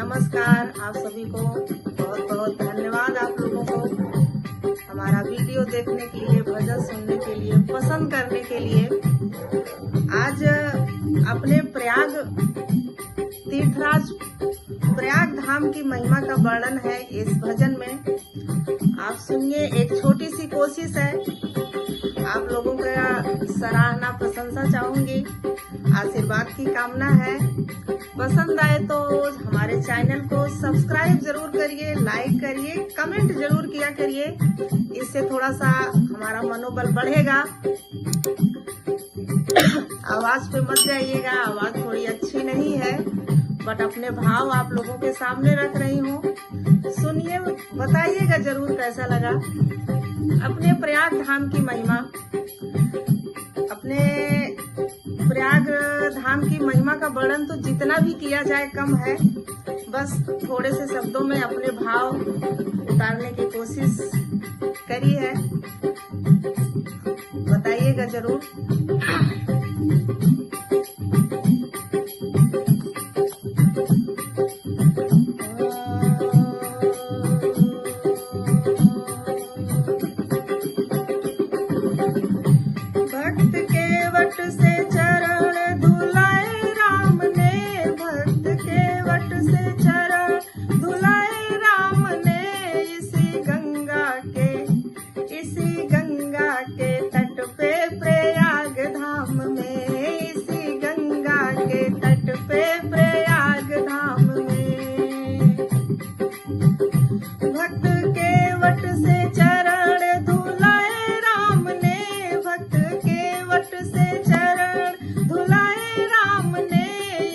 नमस्कार। आप सभी को बहुत बहुत धन्यवाद। आप लोगों को हमारा वीडियो देखने के लिए, भजन सुनने के लिए, पसंद करने के लिए। आज अपने प्रयाग तीर्थराज प्रयाग धाम की महिमा का वर्णन है इस भजन में। आप सुनिए, एक छोटी सी कोशिश है। आप लोगों का सराहना, प्रशंसा चाहूंगी, आशीर्वाद की कामना है। पसंद आए तो हमारे चैनल को सब्सक्राइब जरूर करिए, लाइक करिए, कमेंट जरूर किया करिए। इससे थोड़ा सा हमारा मनोबल बढ़ेगा। आवाज पे मत जाइएगा, आवाज थोड़ी अच्छी नहीं है, बट अपने भाव आप लोगों के सामने रख रही हूँ। सुनिए, बताइएगा जरूर कैसा लगा। अपने प्रयाग धाम की महिमा, अपने प्रयाग धाम की महिमा का वर्णन तो जितना भी किया जाए कम है। बस थोड़े से शब्दों में अपने भाव उतारने की कोशिश करी है। बताइएगा जरूर। भक्त के वट से चरण धुलाए राम ने, भक्त के वट से चरण धुलाए राम ने। इसी गंगा के तट पे प्रयाग धाम में, इसी गंगा के तट पे प्रयाग धाम में। भक्त के वट से चरण धुलाए राम ने, भक्त के वट से चरण धुलाए राम ने।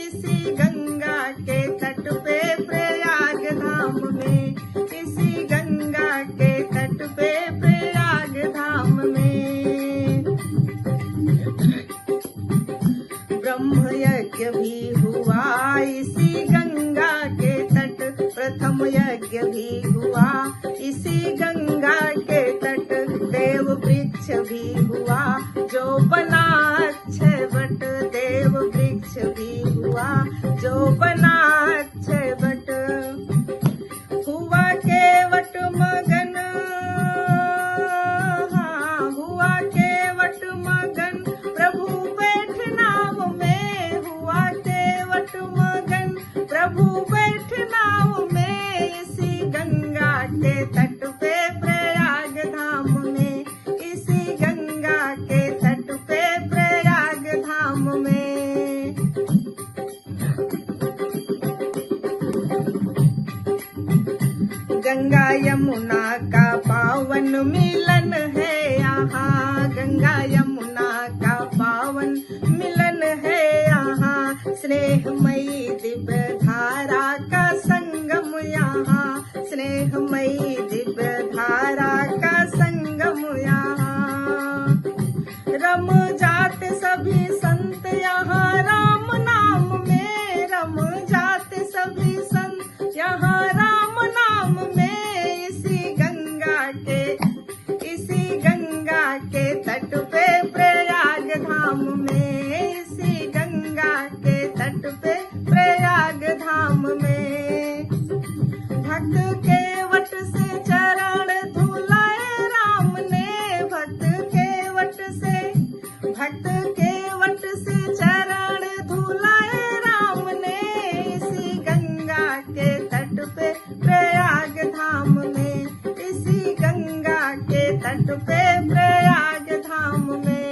इसी गंगा के तट पे प्रयाग धाम में, इसी गंगा के तट पे प्रयाग धाम में। ब्रह्म यज्ञ भी हुआ इसी गंगा के तट, प्रथम यज्ञ भी हुआ इसी गंगा के तट। देव वृक्ष भी हुआ जो बना अक्षय वट, देव वृक्ष भी हुआ जो बना अक्षय वट। हुआ केवट मगन, हुआ केवट मगन प्रभु बैठ नाव में, हुआ केवट मगन प्रभु बैठ नाव में। इसी गंगा के तट पे प्रयाग धाम में, इसी गंगा के तट पे प्रयाग धाम में। गंगा यमुना का पावन मिलन है यहाँ, गंगा यमुना का पावन मिलन है यहाँ। स्नेहमयी दिव्य धारा का संगम यहाँ, स्नेहमयी दिव्य धारा का संगम यहाँ। रम जाते सभी संत यहाँ राम नाम में, रम जाते सभी संत यहाँ राम नाम में। इसी गंगा के तट पे प्रयाग धाम में, इसी गंगा के तट पे प्रयाग धाम में। भक्त के वट से चरण धुलाए राम ने, भक्त के वट से चरण धुलाए राम ने। इसी गंगा के तट पे प्रयाग धाम में, इसी गंगा के तट पे प्रयाग धाम में।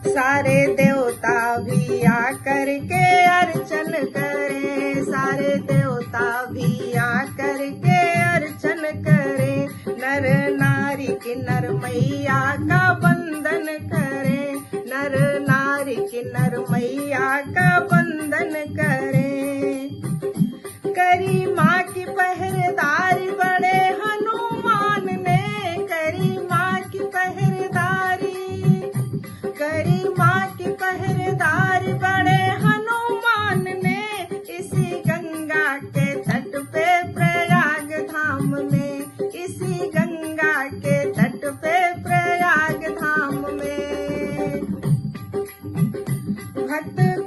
सारे देवता भी आकर के अर्चन करें, सारे देवता भी आकर के अर्चन करें। नर नारी किन्नर मैया का वंदन करें, नर नारी किन्नर मैया का वंदन करें। करी माँ की पहरेदारी बड़े हनुमान ने, करी माँ की पहरेदारी, करी माँ की पहरेदारी बड़े हनुमान ने। इसी गंगा के तट पे प्रयाग धाम में, इसी गंगा के तट पे प्रयाग धाम में। भक्त